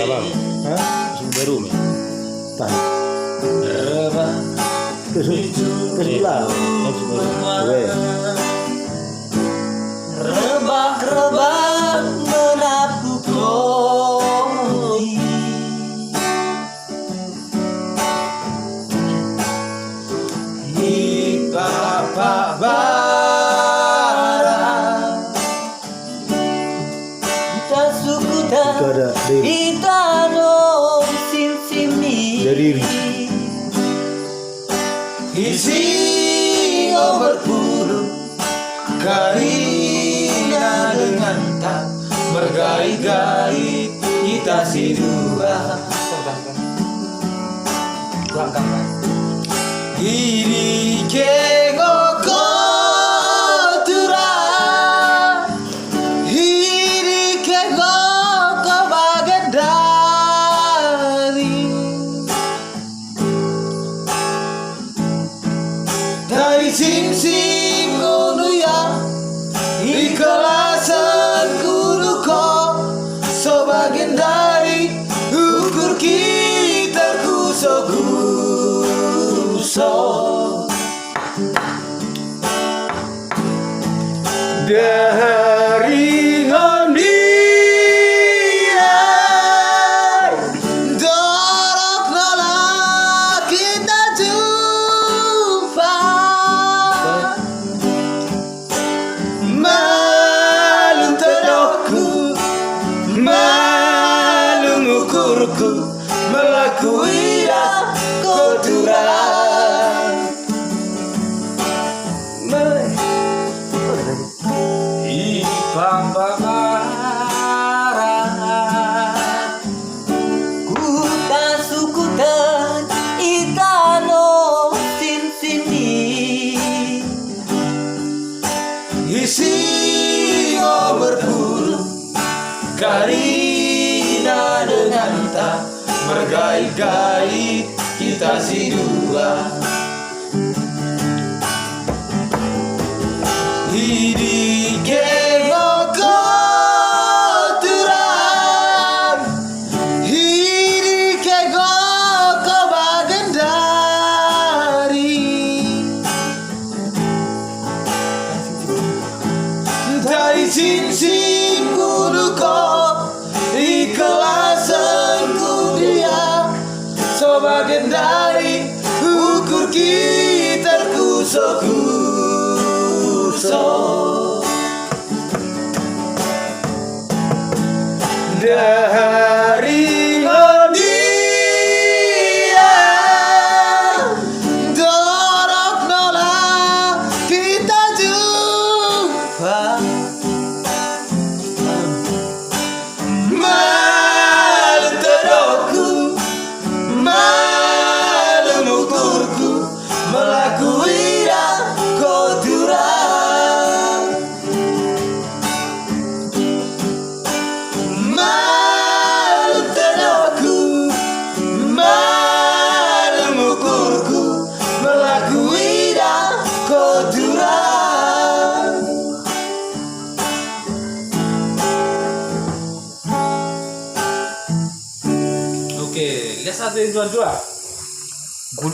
Labang. Hah? Musim baru nih. Tan. Kesulah. Oke. Rebah-rebah menapu koi, Ipapa barat Ita sukuta Itu ada Dewi. Ita no sini Dari isi berpuru karina dengan tak bergai-gai kita si dua iri kengoko tura iri kengoko bagadari dari sing-sing ya ikhlasan kudu kau sebagian dari ukur kita kuso dari ngondia dorok nolak kita jumpa malu tedokku malu ngukurku melakui kotoran Ipapa barat kuta sukutan itano sini isi berburu karina dengan tak bergai-gai kita si dua hidi kengoko turan hidi kengoko bagendari dari sing-sing kudu kau ikhlasanku dia sebagian dari ukur kita kuso dari ngondia dorok nolak kita jumpa malu tedokku malu mukurku melakui kotoran malu tedokku malu mukurku melakui kotoran. Oke, lihat satu dua. Gue